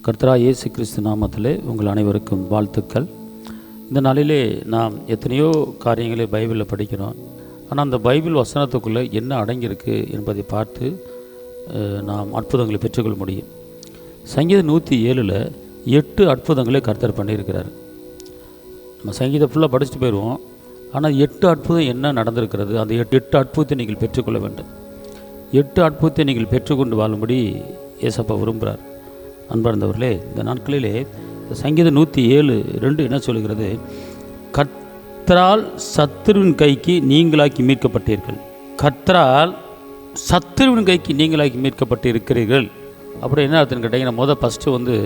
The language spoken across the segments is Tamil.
கர்த்தராகிய இயேசு கிறிஸ்து நாமத்திலே உங்கள் அனைவருக்கும் வாழ்த்துக்கள். இந்த நாளிலே நாம் எத்தனையோ காரியங்களை பைபிளில் படிக்கிறோம். ஆனால் அந்த பைபிள் வசனத்துக்குள்ளே என்ன அடங்கியிருக்கு என்பதை பார்த்து நாம் அற்புதங்களை பெற்றுக்கொள்ள முடியும். சங்கீதம் 107 8 அற்புதங்களை கர்த்தர் பண்ணியிருக்கிறார். நம்ம சங்கீதம் ஃபுல்லாக படிச்சுட்டு போயிடுவோம். ஆனால் 8 அற்புதம் என்ன நடந்திருக்கிறது, அந்த 8 அற்புதத்தை நீங்கள் பெற்றுக்கொள்ள வேண்டும். 8 அற்புதத்தை நீங்கள் பெற்றுக்கொண்டு வாழும்படி ஏசப்பா விரும்புகிறார். அன்பார்ந்தவர்களே, இந்த நாட்களிலே சங்கீதம் 107:2 என்ன சொல்கிறது? கர்த்தரால் சத்துருவின் கைக்கு நீங்களாக்கி மீட்கப்பட்டீர்கள். கர்த்தரால் சத்துருவின் கைக்கு நீங்களாக்கி மீட்கப்பட்டு இருக்கிறீர்கள். அப்படி என்ன அர்த்தம் கேட்டீங்கன்னா, ஃபஸ்ட்டு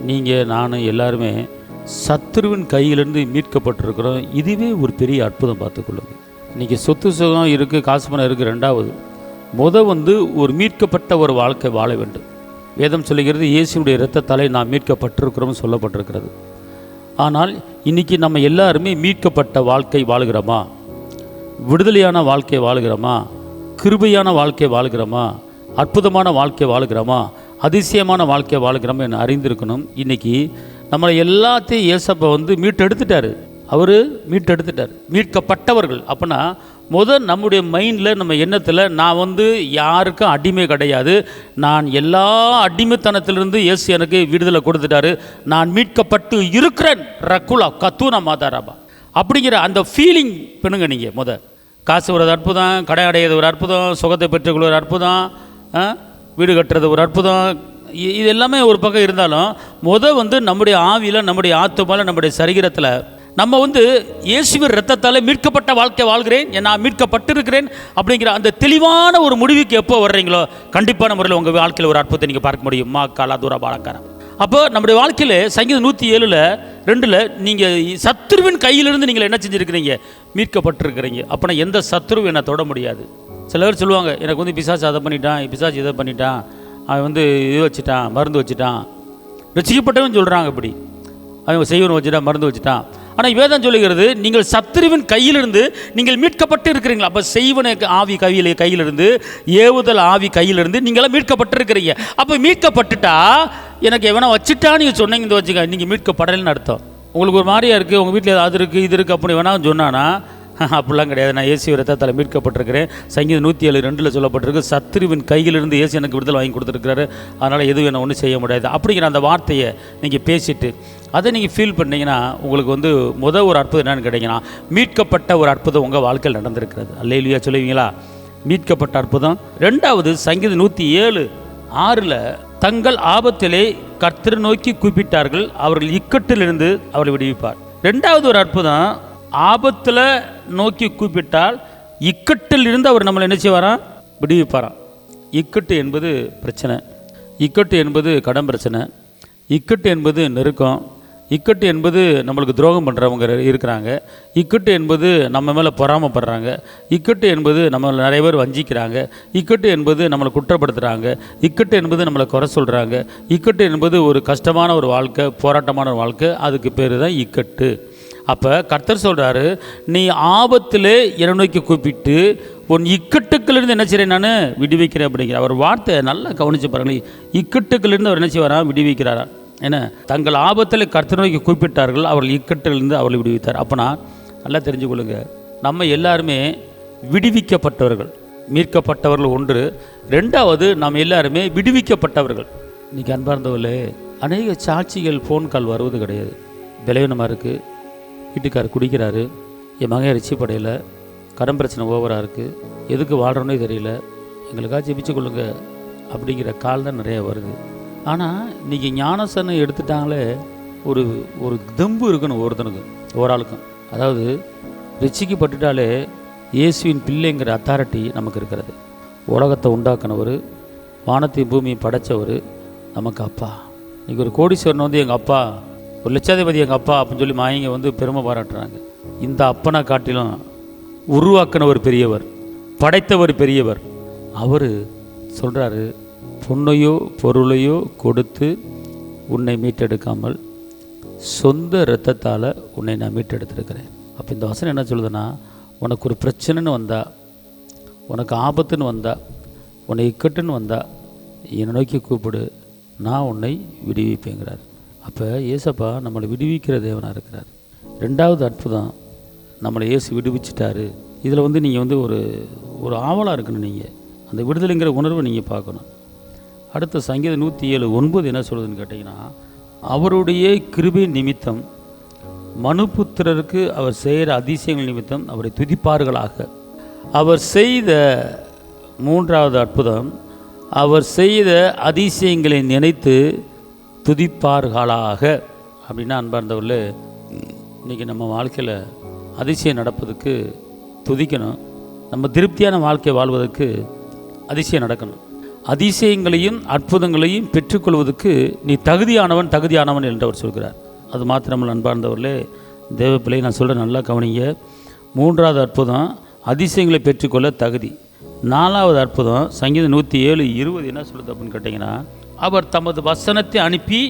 நீங்கள் நான் எல்லாருமே சத்துருவின் கையிலேருந்து மீட்கப்பட்டிருக்கிறோம். இதுவே ஒரு பெரிய அற்புதம். பார்த்துக்கொள்ளுங்க. இன்றைக்கி சொத்து சுகம் இருக்குது, காசு பணம் இருக்குது. ரெண்டாவது ஒரு மீட்கப்பட்ட ஒரு வாழ்க்கை வாழ வேண்டும். வேதம் சொல்லுகிறது, இயேசுடைய இரத்தத்தாலே நாம் மீட்கப்பட்டிருக்கிறோம் சொல்லப்பட்டிருக்கிறது. ஆனால் இன்றைக்கி நம்ம எல்லாருமே மீட்கப்பட்ட வாழ்க்கை வாழுகிறோமா? விடுதலையான வாழ்க்கை வாழுகிறோமா? கிருபையான வாழ்க்கை வாழுகிறோமா? அற்புதமான வாழ்க்கை வாழுகிறோமா? அதிசயமான வாழ்க்கை வாழுகிறோமா என்று அறிந்திருக்கணும். இன்றைக்கி நம்மளை எல்லாத்தையும் ஏசப்பா மீட்டெடுத்துட்டார். அவர் மீட்டெடுத்துட்டார். மீட்கப்பட்டவர்கள் அப்படின்னா நம்முடைய மைண்டில், நம்ம எண்ணத்தில், நான் யாருக்கும் அடிமை கிடையாது, நான் எல்லா அடிமைத்தனத்திலிருந்து இயேசு எனக்கு விடுதலை கொடுத்துட்டாரு, நான் மீட்கப்பட்டு இருக்கிறேன். ரக்குலா கத்தூனா மாதாராபா அப்படிங்கிற அந்த ஃபீலிங் பண்ணுங்க. நீங்கள் காசு ஒரு அற்புதம், கடை அடையிறது ஒரு அற்புதம், சுகத்தை பெற்றுக்கொள்ள ஒரு அற்புதம், வீடு கட்டுறது ஒரு அற்புதம், இது எல்லாமே ஒரு பக்கம் இருந்தாலும் நம்முடைய ஆவியில், நம்முடைய ஆத்துமாவில், நம்முடைய சரீரத்தில் நம்ம இயேசுவின் இரத்தத்தால் மீட்கப்பட்ட வாழ்க்கை வாழ்கிறேன், நான் மீட்கப்பட்டிருக்கிறேன் அப்படிங்கிற அந்த தெளிவான ஒரு முடிவுக்கு எப்போ வர்றீங்களோ, கண்டிப்பான முறையில் உங்கள் வாழ்க்கையில் ஒரு அற்புதத்தை நீங்கள் பார்க்க முடியும். காலா தூரா பாலக்காரன். அப்போ நம்முடைய வாழ்க்கையில் சங்கீதம் 107:2 நீங்கள் சத்துருவின் கையிலிருந்து நீங்கள் என்ன செஞ்சுருக்கிறீங்க? மீட்கப்பட்டிருக்கிறீங்க. அப்போனா எந்த சத்துருவும் என்னை தொட முடியாது. சில பேர் சொல்லுவாங்க, எனக்கு பிசாசு அதை பண்ணிட்டான், பிசாசு இதை பண்ணிட்டான், அவன் இது வச்சுட்டான், மருந்து வச்சுட்டான். ரசிக்கப்பட்டவன் சொல்கிறாங்க, இப்படி அவன் செய்வன் வச்சுட்டான், மருந்து வச்சுட்டான். ஆனால் வேதம் சொல்லுகிறது, நீங்கள் சத்துருவின் கையிலிருந்து நீங்கள் மீட்கப்பட்டு இருக்கிறீங்களா? அப்போ செய்வன ஆவி கையிலிருந்து, ஏவுதல் ஆவி கையிலிருந்து நீங்களாம் மீட்கப்பட்டிருக்கிறீங்க. அப்போ மீட்கப்பட்டுட்டா, எனக்கு எவனா வச்சுட்டா நீங்கள் சொன்னீங்க வச்சுக்க, நீங்கள் மீட்கப்படலைன்னு அர்த்தம். உங்களுக்கு ஒரு மாதிரியா இருக்குது, உங்கள் வீட்டில் அது இருக்குது இது இருக்குது அப்படி வேணாலும் சொன்னான்னா, அப்படிலாம் கிடையாது. நான் இயேசு இரத்தத்தால் மீட்கப்பட்டிருக்கிறேன். சங்கீதம் 107:2 சொல்லப்பட்டிருக்கு, சத்துருவின் கையிலிருந்து இயேசு எனக்கு விடுதலை வாங்கி கொடுத்துருக்கிறாரு, அதனால் எதுவும் என்ன ஒன்றும் செய்ய முடியாது அப்படிங்கிற அந்த வார்த்தையை நீங்கள் பேசிட்டு அதை நீங்கள் ஃபீல் பண்ணிங்கன்னா, உங்களுக்கு ஒரு அற்புதம் என்னென்னு கேட்டிங்கன்னா, மீட்கப்பட்ட ஒரு அற்புதம் உங்கள் வாழ்க்கையில் நடந்திருக்கிறது. அல்லேலூயா சொல்லுவீங்களா? மீட்கப்பட்ட அற்புதம். ரெண்டாவது சங்கீதம் 107:6 தங்கள் ஆபத்திலே கர்த்தரை நோக்கி கூப்பிட்டார்கள், அவர்கள் இக்கட்டிலிருந்து அவரை விடுவிப்பார். ரெண்டாவது ஒரு அற்புதம், ஆபத்தில் நோக்கி கூப்பிட்டால் இக்கட்டில் இருந்து அவர் நம்மளை என்ன செய்வாராம்? விடுவிப்பாராம். இக்கட்டு என்பது பிரச்சனை, இக்கட்டு என்பது கடன் பிரச்சனை, இக்கட்டு என்பது நெருக்கம், இக்கட்டு என்பது நம்மளுக்கு துரோகம் பண்ணுறவங்க இருக்கிறாங்க, இக்கட்டு என்பது நம்ம மேலே பொறாமப்படுறாங்க, இக்கட்டு என்பது நம்ம நிறைய பேர் வஞ்சிக்கிறாங்க, இக்கட்டு என்பது நம்மளை குற்றப்படுத்துகிறாங்க, இக்கட்டு என்பது நம்மளை குறை சொல்கிறாங்க, இக்கட்டு என்பது ஒரு கஷ்டமான ஒரு வாழ்க்கை, போராட்டமான ஒரு வாழ்க்கை, அதுக்கு பேர் தான் இக்கட்டு. அப்போ கர்த்தர் சொல்கிறாரு, நீ ஆபத்திலே என்னை நோக்கி கூப்பிட்டு உன் இக்கட்டுக்களிலிருந்து என்ன செய்கிறேன்? நான் விடுவிக்கிறேன் அப்படிங்கிற அவர் வார்த்தை நல்லா கவனித்து பாருங்களேன். இக்கட்டுக்களிலிருந்து அவர் என்ன செய்வாராம்? விடுவிக்கிறாரா? என்ன? தங்கள் ஆபத்தில் கர்த்தர் நோக்கி கூப்பிட்டார்கள், அவர்கள் இக்கட்டிலிருந்து அவர்களை விடுவித்தார். அப்போனா நல்லா தெரிஞ்சுக்கொள்ளுங்க, நம்ம எல்லாருமே விடுவிக்கப்பட்டவர்கள், மீட்கப்பட்டவர்கள் ஒன்று. ரெண்டாவது, நாம் எல்லாருமே விடுவிக்கப்பட்டவர்கள். இன்றைக்கி அன்பார்ந்தவர்களே, அநேக சாட்சிகள் ஃபோன் கால் வருவது கிடையாது. பலவீனமாக இருக்குது, வீட்டுக்காரர் குடிக்கிறாரு, என் மகன் ரட்சிப்படையில், கடன் பிரச்சனை ஓவராக இருக்குது, எதுக்கு வாழ்கிறோன்னே தெரியல, எங்களுக்காக ஜெபிச்சு கொள்ளுங்க அப்படிங்கிற கால் தான் நிறைய வருது. ஆனால் இன்றைக்கி ஞானசனம் எடுத்துட்டாங்களே, ஒரு தெம்பு இருக்கணும் ஒருத்தனுக்கு, ஓராளுக்கும். அதாவது ரட்சிக்கப்பட்டுட்டாலே இயேசுவின் பிள்ளைங்கிற அத்தாரிட்டி நமக்கு இருக்கிறது. உலகத்தை உண்டாக்கினவர், வானத்தையும் பூமியும் படைத்தவர் நமக்கு அப்பா. இன்றைக்கி ஒரு கோடீஸ்வரன் எங்கள் அப்பா, ஒரு லட்சாதிபதி எங்கள் அப்பா அப்படின்னு சொல்லி மாயங்க பெருமை பாராட்டுறாங்க. இந்த அப்பனை காட்டிலும் உருவாக்கினவர் பெரியவர், படைத்தவர் பெரியவர். அவர் சொல்கிறாரு, பொண்ணையோ பொருளையோ கொடுத்து உன்னை மீட்டெடுக்காமல் சொந்த இரத்தத்தால் உன்னை நான் மீட்டெடுத்துருக்கிறேன். அப்போ இந்த வசனம் என்ன சொல்லுதுன்னா, உனக்கு ஒரு பிரச்சனைன்னு வந்தால், உனக்கு ஆபத்துன்னு வந்தால், உன்னை இக்கட்டுன்னு வந்தால் என்னை நோக்கி கூப்பிடு, நான் உன்னை விடுவிப்பேங்கிறார். அப்போ ஏசப்பா நம்மளை விடுவிக்கிற தேவனாக இருக்கிறார். ரெண்டாவது அற்புதம், நம்மளை இயேசு விடுவிச்சிட்டாரு. இதில் வந்து நீங்கள் வந்து ஒரு ஆவலாக இருக்கணும். நீங்கள் அந்த விடுதலைங்கிற உணர்வை நீங்கள் பார்க்கணும். அடுத்த சங்கீதம் 107:9 என்ன சொல்லுதுன்னு கேட்டிங்கன்னா, அவருடைய கிருபை நிமித்தம் மனுபுத்திரருக்கு அவர் செய்கிற அதிசயங்கள் நிமித்தம் அவரை துதிப்பார்களாக. அவர் செய்த மூன்றாவது அற்புதம், அவர் செய்த அதிசயங்களை நினைத்து துதிப்பார்களாக. அப்படின்னா அன்பார்ந்தவர்களே, இன்றைக்கி நம்ம வாழ்க்கையில் அதிசயம் நடப்பதுக்கு துதிக்கணும். நம்ம திருப்தியான வாழ்க்கை வாழ்வதற்கு அதிசயம் நடக்கணும். அதிசயங்களையும் அற்புதங்களையும் பெற்றுக்கொள்வதற்கு நீ தகுதியானவன் என்று அவர் சொல்கிறார். அது மாத்திரமல்ல அன்பார்ந்தவர்களே, தேவ பிள்ளை, நான் சொல்கிறேன் நல்லா கவனிங்க. மூன்றாவது அற்புதம் அதிசயங்களை பெற்றுக்கொள்ள தகுதி. நாலாவது அற்புதம் சங்கீதம் 107:20 என்ன சொல்லுது அப்படின்னு கேட்டிங்கன்னா, அவர் தமது வசனத்தை அனுப்பி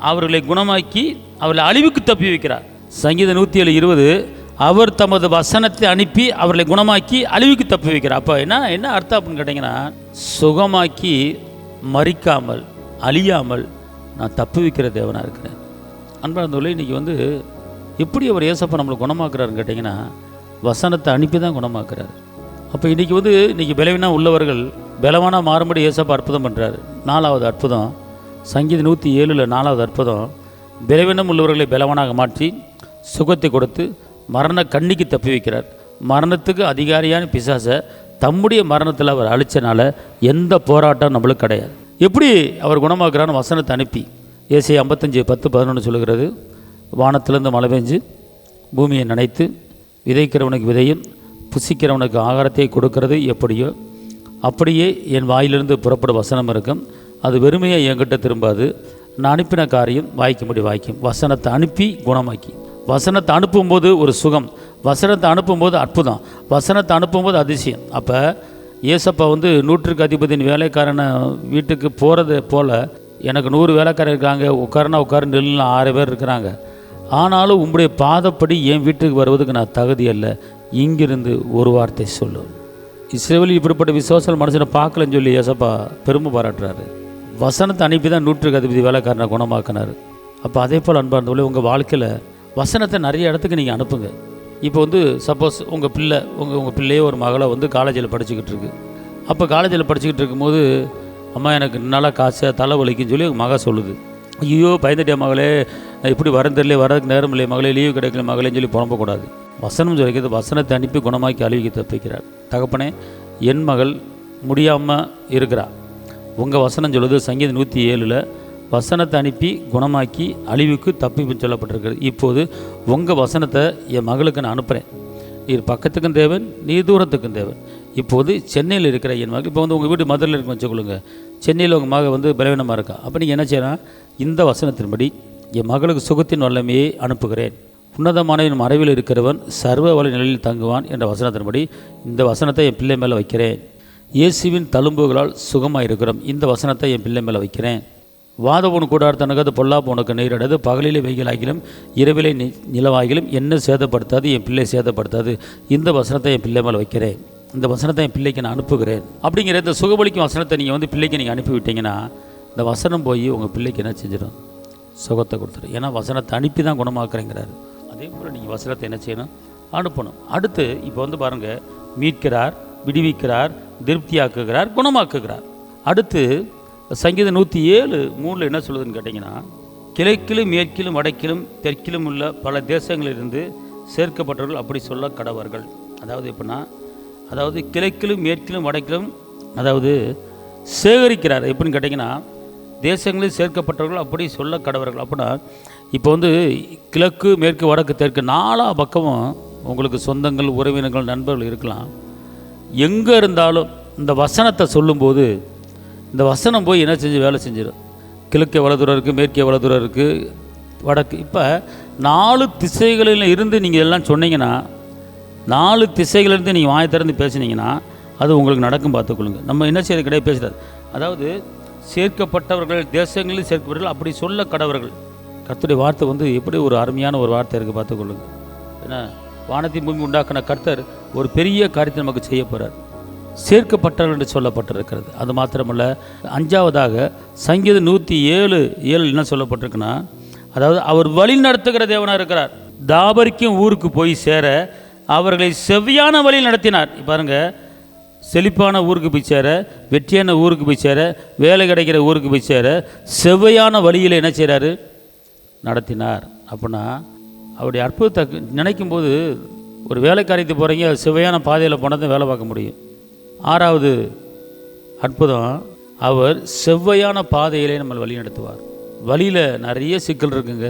அவர்களை குணமாக்கி அவர்களை அழிவுக்கு தப்பி வைக்கிறார். சங்கீதம் 107:20, அவர் தமது வசனத்தை அனுப்பி அவர்களை குணமாக்கி அழிவுக்கு தப்பி வைக்கிறார். அப்போ என்ன அர்த்தம் அப்படின்னு கேட்டிங்கன்னா, சுகமாக்கி மறிக்காமல் அழியாமல் நான் தப்பி வைக்கிற தேவனாக இருக்கிறேன். அன்பார்ந்தவர்களே, இன்றைக்கி வந்து எப்படி அவர் ஏசப்பா நம்மளை குணமாக்குறாருன்னு கேட்டிங்கன்னா, வசனத்தை அனுப்பி தான் குணமாக்குறாரு. அப்போ இன்றைக்கி பலவீனம் உள்ளவர்கள் பலவானாக மாறும்படி ஏசப்பா அற்புதம் பண்ணுறாரு. நாலாவது அற்புதம் சங்கீதம் 107 4வது அற்புதம், பலவீனம் உள்ளவர்களை பலவானாக மாற்றி சுகத்தை கொடுத்து மரண கண்ணிக்கு தப்பி வைக்கிறார். மரணத்துக்கு அதிகாரியான பிசாசை தம்முடைய மரணத்தில் அவர் அழிச்சனால எந்த போராட்டம் நம்மளுக்கு கிடையாது. எப்படி அவர் குணமாக்குறான்னு வசனத்தை அனுப்பி. ஏசாயா 55:10-11 சொல்லுகிறது, வானத்திலிருந்து மழை பெஞ்சு பூமியை நனைத்து விதைக்கிறவனுக்கு விதையும் புசிக்கிறவனுக்கு ஆகாரத்தை கொடுக்கறது எப்படியோ அப்படியே என் வாயிலிருந்து புறப்படும் வசனம் இருக்கும். அது வெறுமையாக என்கிட்ட திரும்பாது, நான் அனுப்பின காரியம் வாய்க்கும்படி வாய்க்கும். வசனத்தை அனுப்பி குணமாக்கி, வசனத்தை அனுப்பும்போது ஒரு சுகம், வசனத்தை அனுப்பும்போது அற்புதம், வசனத்தை அனுப்பும்போது அதிசயம். அப்போ ஏசப்பா வந்து 100க்கு அதிபதியின் வேலைக்காரனை வீட்டுக்கு போகிறது போல் எனக்கு 100 வேலைக்காரர் இருக்காங்க, உட்காரு நெல்லில் 6 பேர் இருக்கிறாங்க, ஆனாலும் உங்களுடைய பாதப்படி என் வீட்டுக்கு வருவதுக்கு நான் தகுதி அல்ல, இங்கிருந்து ஒரு வார்த்தை சொல்லு. இஸ்ரவேலில் இப்படிப்பட்ட விசுவாசல் மனுஷனை பார்க்கலன்னு சொல்லி ஏசப்பா பெருமை பாராட்டுறாரு. வசனத்தை அனுப்பி தான் 100க்கு அதிபதி வேலைக்காரனை குணமாக்கினார். அப்போ அதே போல் அன்பார்ந்தவர்களே, உங்கள் வாழ்க்கையில் வசனத்தை நிறைய இடத்துக்கு நீங்கள் அனுப்புங்க. இப்போ வந்து சப்போஸ் உங்கள் பிள்ளையே ஒரு மகளை வந்து காலேஜில் படிச்சுக்கிட்டு இருக்கு. அப்போ காலேஜில் படிச்சுக்கிட்டு இருக்கும்போது, அம்மா எனக்கு நல்லா காசு தலை வலிக்குன்னு சொல்லி உங்கள் மக சொல்லுது. ஐயோ பயந்துட்டே மகளே, இப்படி வரந்தில்லையே, வரதுக்கு நேரம் இல்லையே மகளே, லீவு கிடைக்கல மகளேன்னு சொல்லி புலம்பக்கூடாது. வசனம் சொல்லிக்கிறது, வசனத்தை அனுப்பி குணமாக்கி அழிவுக்கு தப்பிக்கிறார். தகப்பனே, என் மகள் முடியாமல் இருக்கிறா, உங்கள் வசனம் சொல்லுது சங்கீதம் 107 வசனத்தை அனுப்பி குணமாக்கி அழிவுக்கு தப்பிப்புன்னு சொல்லப்பட்டிருக்கிறது. இப்போது உங்கள் வசனத்தை என் மகளுக்கு நான் அனுப்புகிறேன். நீர் பக்கத்துக்கும் தேவன், நீர் தூரத்துக்கும் தேவன். இப்போது சென்னையில் இருக்கிற என் மகள், இப்போ வந்து உங்கள் வீட்டு மதுரையில் இருக்க வச்சுக்கொள்ளுங்க, சென்னையில் உங்கள் மகள் வந்து பலவீனமாக இருக்கா. அப்போ நீங்கள் என்ன செய்யலாம், இந்த வசனத்தின்படி என் மகளுக்கு சுகத்தின் வல்லமையை அனுப்புகிறேன், உன்னதமானவன் மறைவில் இருக்கிறவன் சர்வ வலை நிலையில் தங்குவான் என்ற வசனத்தின்படி இந்த வசனத்தை என் பிள்ளை மேலே வைக்கிறேன். இயேசுவின் தழும்புகளால் சுகமாக இருக்கிறோம், இந்த வசனத்தை என் பிள்ளை மேலே வைக்கிறேன். வாதவனு கூடாரத்தனக்கு அது பொல்லாப்பு உனக்கு நேரிடாது, பகலிலே வெயிலாகிலும் இரவிலே நிலவாகிலும் என்ன சேதப்படுத்தாது, என் பிள்ளை சேதப்படுத்தாது, இந்த வசனத்தை என் பிள்ளை மேலே வைக்கிறேன், இந்த வசனத்தை என் பிள்ளைக்கு நான் அனுப்புகிறேன். அப்படிங்கிற இந்த சுகபலிக்கும் வசனத்தை நீங்கள் வந்து பிள்ளைக்கு நீங்கள் அனுப்பி விட்டீங்கன்னா, இந்த வசனம் போய் உங்கள் பிள்ளைக்கு என்ன செஞ்சிடும், சுகத்தை கொடுத்துரும். ஏன்னா வசனத்தை அனுப்பி தான் குணமாக்குறேங்கிறாரு. அதே போல் நீங்கள் வசனத்தை என்ன செய்யணும், அனுப்பணும். அடுத்து இப்போ வந்து பாருங்கள், மீட்கிறார், விடுவிக்கிறார், திருப்தியாக்குகிறார், குணமாக்குகிறார். அடுத்து சங்கீதம் 107:3 என்ன சொல்லுதுன்னு கேட்டிங்கன்னா, கிழக்கிலும் மேற்கிலும் வடக்கிலும் தெற்கிலும் உள்ள பல தேசங்களிலிருந்து சேர்க்கப்பட்டவர்கள் அப்படி சொல்ல கடவர்கள். அதாவது எப்படின்னா, அதாவது கிழக்கிலும் மேற்கிலும் வடக்கிலும் அதாவது சேகரிக்கிறார். எப்படின்னு கேட்டிங்கன்னா, தேசங்களில் சேர்க்கப்பட்டவர்கள் அப்படி சொல்ல கடவர்கள். அப்படின்னா இப்போ வந்து கிழக்கு மேற்கு வடக்கு தெற்கு 4 பக்கமும் உங்களுக்கு சொந்தங்கள் உறவினர்கள் நண்பர்கள் இருக்கலாம். எங்கே இருந்தாலும் இந்த வசனத்தை சொல்லும்போது இந்த வசனம் போய் என்ன செஞ்சு வேலை செஞ்சிடும். கிழக்கு எவ்வளோ தூரம் இருக்குது, மேற்கு எவ்வளோ தூரம் இருக்குது, வடக்கு. இப்போ 4 திசைகளில் இருந்து நீங்கள் எல்லாம் சொன்னீங்கன்னா, 4 திசைகளிலிருந்து நீங்கள் வாயை திறந்து பேசுனீங்கன்னா அது உங்களுக்கு நடக்கும், பார்த்துக்கொள்ளுங்க. நம்ம என்ன செய்யறது கிடையாது பேசுகிறது. அதாவது சேர்க்கப்பட்டவர்கள் தேசங்களில் சேர்க்கப்பட்டவர்கள் அப்படி சொல்ல கடவர்கள். கர்த்தருடைய வார்த்தை வந்து எப்படி ஒரு அருமையான ஒரு வார்த்தை இருக்குது, பார்த்துக்கொள்ளுங்க. ஏன்னா வானத்தின் பூமி உண்டாக்கின கர்த்தர் ஒரு பெரிய காரியத்தை நமக்கு செய்ய போகிறார். சேர்க்கப்பட்டார்கள் என்று சொல்லப்பட்டிருக்கிறது. அது மாத்திரமல்ல, 5வதாக சங்கீதம் 107:7 என்ன சொல்லப்பட்டிருக்குன்னா, அதாவது அவர் வழி நடத்துகிற தேவனாக இருக்கிறார். தாபரிக்கும் ஊருக்கு போய் சேர அவர்களை செவ்வையான வழியில் நடத்தினார். பாருங்க, செழிப்பான ஊருக்கு போய் சேர, வெற்றியான ஊருக்கு போய் சேர, வேலை கிடைக்கிற ஊருக்கு போய் சேர செவ்வையான வழியில் என்ன செய்கிறாரு? நடத்தினார். அப்படின்னா அவருடைய அற்புதத்தை நினைக்கும் போது, ஒரு வேலை காரியத்துக்கு போகிறீங்க, செவ்வையான பாதையில் போனால் தான் வேலை பார்க்க முடியும். 6வது அற்புதம், அவர் செவ்வையான பாதையிலே நம்மளை வழி நடத்துவார். வழியில் நிறைய சிக்கல் இருக்குங்க.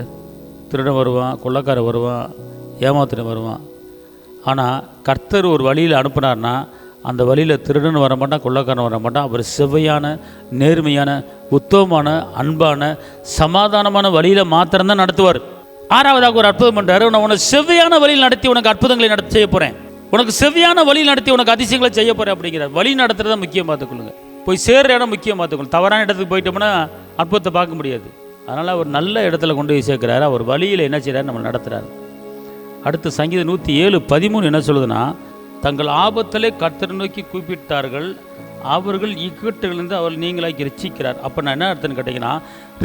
திருடன் வருவான், கொள்ளைக்காரன் வருவான், ஏமாத்தின வருவான். ஆனால் கர்த்தர் ஒரு வழியில் அனுப்புனார்னா அந்த வழியில் திருடன் வர மாட்டான், கொள்ளைக்காரன் வர மாட்டான். அவர் செவ்வையான, நேர்மையான, உத்தமமான, அன்பான, சமாதானமான வழியில் மாத்திரம்தான் நடத்துவார். 6வதாக ஒரு அற்புதம் பண்ணுறாரு. நான் உனக்கு செவ்வையான வழியில் நடத்தி உனக்கு அற்புதங்களை நடத்தி செய்ய போகிறேன், உனக்கு செவ்வையான வழியில் நடத்தி உனக்கு அதிசயங்களை செய்ய போகிறேன் அப்படிங்கிறார். வழி நடத்துறத முக்கியம் பார்த்துக்கொள்ளுங்க. போய் சேர்ற இடம் முக்கியம் பார்த்துக்கொள்ளுங்க. தவறான இடத்துக்கு போயிட்டோம்னா அற்புதத்தை பார்க்க முடியாது. அதனால் அவர் நல்ல இடத்துல கொண்டு போய் சேர்க்கிறாரு. அவர் வழியில் என்ன செய்கிறார்? நம்ம நடத்துகிறார். அடுத்து சங்கீதம் 107:13 என்ன சொல்லுதுன்னா, தங்கள் ஆபத்திலே கர்த்தரை நோக்கி கூப்பிட்டார்கள், அவர்கள் இக்கட்டுகளிலிருந்து அவர்கள் நீங்களாக்கி ரட்சிக்கிறார். அப்போ நான் என்ன அர்த்தம்னு கேட்டிங்கன்னா,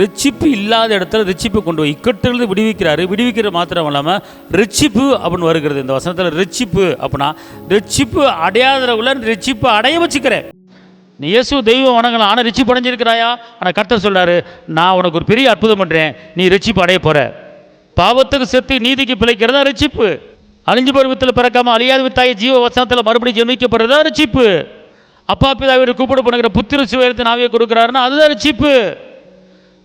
ரட்சிப்பு இல்லாத இடத்துல ரட்சிப்பு கொண்டு போய் இக்கட்டுலேருந்து விடுவிக்கிறாரு. விடுவிக்கிற மாத்திரம் இல்லாமல் ரட்சிப்பு அப்படின்னு வருகிறது. இந்த வசனத்தில் ரட்சிப்பு அப்படின்னா, ரட்சிப்பு அடையாதவங்கள ரட்சிப்பு அடைய வச்சுக்கிறேன். நீ இயேசு தெய்வம் வணங்கலாம், ஆனால் ரட்சிப்பு அடைஞ்சிருக்கிறாயா? ஆனால் கர்த்தர் சொல்கிறாரு, நான் உனக்கு ஒரு பெரிய அற்புதம் பண்ணுறேன், நீ ரட்சிப்பு அடைய போகிற. பாவத்துக்கு செத்து நீதிக்கு பிழைக்கிறதா ரட்சிப்பு. அழிஞ்சு பருவத்தில் பிறக்காம அழியாத வித்தாய ஜீவ வசனத்தில் மறுபடியும் ஜென்மிக்கப்படுறதா ரட்சிப்பு. அப்பா பிதாவை கூப்பிட பண்ணுகிற புத்திர சுவேரத்தை நாவே கொடுக்குறாருன்னா அதுதான் ரட்சிப்பு.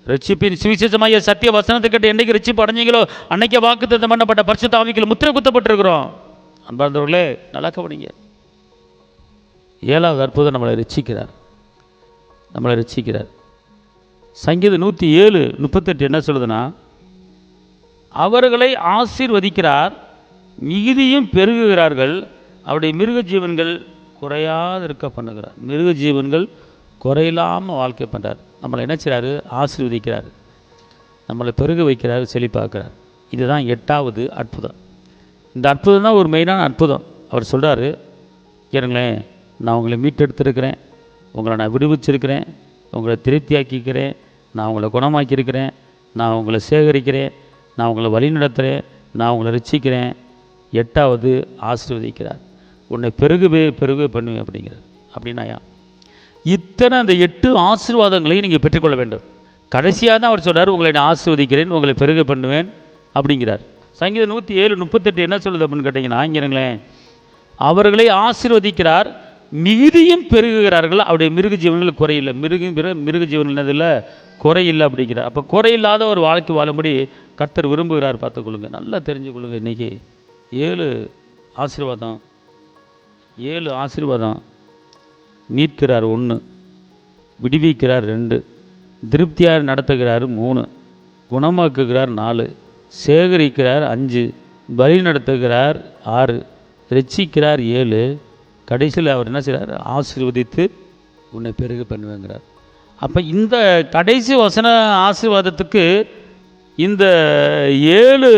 ரட்சிப்பின் சுவிசேஷமாகிய சத்திய வசனத்துக்கிட்ட என்றைக்கு ரட்சிப்பு அடைஞ்சிங்களோ அன்னைக்கு வாக்குத்தத்தம் பண்ணப்பட்ட பரிசுத்த ஆவிக்குள்ள முத்திரை குத்தப்பட்டிருக்கிறோம். அன்பார்ந்தவர்களே, நல்லா கவனிங்க. 7வது அற்புதம் நம்மளை ரட்சிக்கிறார். சங்கீதம் 107:38 என்ன சொல்லுதுன்னா, அவர்களை ஆசீர்வதிக்கிறார், மிகுதியும் பெருகுகிறார்கள், அவருடைய மிருக ஜீவன்கள் குறையாது இருக்க பண்ணுகிறார். மிருக ஜீவன்கள் குறையில்லாமல் வாழ்க்கை பண்ணுறார். நம்மளை என்ன செய்கிறாரு? ஆசீர்வதிக்கிறார், நம்மளை பெருக வைக்கிறார், செழிப்பாக்குறார். இதுதான் 8வது அற்புதம். இந்த அற்புதம் தான் ஒரு மெயினான அற்புதம். அவர் சொல்கிறாரு, கேளுங்களேன், நான் உங்களை மீட்டெடுத்திருக்கிறேன், உங்களை நான் விடுவிச்சிருக்கிறேன், உங்களை திருப்தியாக்கிக்கிறேன், நான் உங்களை குணமாக்கியிருக்கிறேன், நான் உங்களை சேகரிக்கிறேன், நான் உங்களை வழி நடத்துகிறேன், நான் உங்களை ரட்சிக்கிறேன். 8வது ஆசீர்வதிக்கிறார், உன்னை பெருகு பண்ணுவேன் அப்படிங்கிறார். அப்படின்னாயா இத்தனை அந்த 8 ஆசீர்வாதங்களையும் நீங்கள் பெற்றுக்கொள்ள வேண்டும். கடைசியாக தான் அவர் சொல்கிறார், உங்களை நான் ஆசீர்வதிக்கிறேன், உங்களை பெருக பண்ணுவேன் அப்படிங்கிறார். சங்கீதம் 107:38 என்ன சொல்லுது அப்படின்னு கேட்டிங்கன்னா, இங்கிறங்களேன், அவர்களை ஆசீர்வதிக்கிறார், மிகுதியும் பெருகுகிறார்கள், அவருடைய மிருக ஜீவன்கள் குறையில்லை. மிருக ஜீவன்களதில் குறையில்லை அப்படிங்கிறார். அப்போ குறையில்லாத ஒரு வாழ்க்கை வாழும்படி கர்த்தர் விரும்புகிறார். பார்த்துக்கொள்ளுங்க, நல்லா தெரிஞ்சுக்கொள்ளுங்க. இன்றைக்கி 7 ஆசீர்வாதம். மீட்கிறார் 1, விடுவிக்கிறார் 2, திருப்தியார் நடத்துகிறார் 3, குணமாக்குகிறார் 4, சேகரிக்கிறார் 5, வழி நடத்துகிறார் 6, ரட்சிக்கிறார் 7, கடைசியில் அவர் என்ன செய்கிறார்? ஆசீர்வதித்து உன்னை பெருக பண்ணுவேங்கிறார். அப்போ இந்த கடைசி வசன ஆசீர்வாதத்துக்கு இந்த 7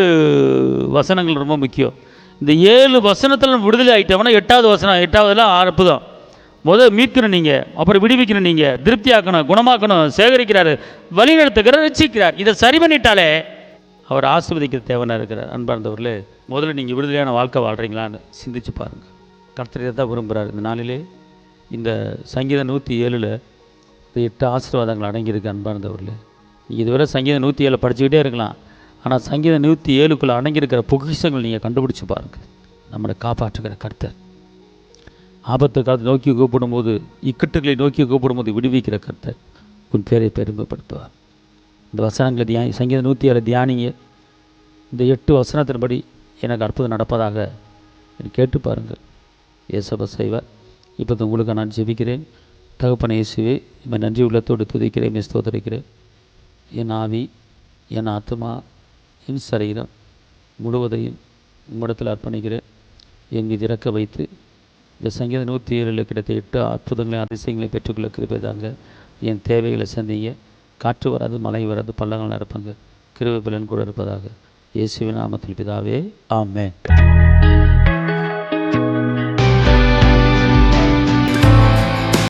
வசனங்கள் ரொம்ப முக்கியம். இந்த 7 வசனத்தில் விடுதலை ஆகிட்டோம்னா 8வது வசனம், 8வதுல அற்புதம். முதல் மீட்கணும் நீங்கள், அப்புறம் விடுவிக்கணும் நீங்கள், திருப்தியாக்கணும், குணமாக்கணும், சேகரிக்கிறார், வழி நடத்துகிறார், ரட்சிக்கிறார். இதை சரி பண்ணிட்டாலே அவர் ஆசீர்வதிக்கிற தேவனாக இருக்கிறார். அன்பார்ந்தவர்களே, முதல்ல நீங்கள் விடுதலையான வாழ்க்கை வாழ்கிறீங்களான்னு சிந்திச்சு பாருங்கள். கர்த்தரை தான் விரும்புகிறார். இந்த நாளிலே இந்த சங்கீதம் 107 இந்த 8 ஆசீர்வாதங்கள் அடங்கியிருக்கு. அன்பார்ந்தவர்களே, நீங்கள் இதுவரை சங்கீதம் 107 படிச்சுக்கிட்டே இருக்கலாம், ஆனால் சங்கீதம் 107க்குள்ளே அடங்கியிருக்கிற பொக்கிஷங்கள் நீங்கள் கண்டுபிடிச்சி பாருங்கள். நம்மளை காப்பாற்றுகிற கர்த்தர், ஆபத்து காலத்தை நோக்கி கூப்பிடும்போது, இக்கட்டுகளை நோக்கி கூப்பிடும்போது விடுவிக்கிற கர்த்தர் உன் பேரை பெருமைப்படுத்துவார். இந்த வசனங்களை சங்கீதம் 107 தியானிங்க. இந்த 8 வசனத்தின்படி எனக்கு அற்புதம் நடப்பதாக கேட்டு பாருங்கள். ஏசப்பா செய்வார். இப்போ உங்களுக்கு நான் ஜெபிக்கிறேன். தகப்பனை இயேசுவே, இவன் நன்றி உள்ளத்தோடு துதிக்கிறேன், ஸ்தோத்திரிக்கிறேன். என் ஆவி, என் ஆத்மா, என் சரீரம் முழுவதையும் உம்மிடத்தில் அர்ப்பணிக்கிறேன். என் மீது இறக்க வைத்து இந்த சங்கீதம் 107 கிடைத்த 8 அற்புதங்களை அதிசயங்களை பெற்றுக்கொள்ள கிருபை தாங்க. என் தேவைகளை சந்திங்க. காற்று வராது, மழை வராது, பள்ளங்கள் நிரப்புங்க. கிருபை பலன் கூட இருப்பதாக. இயேசுவின் நாமத்தில் பிதாவே, ஆமென்.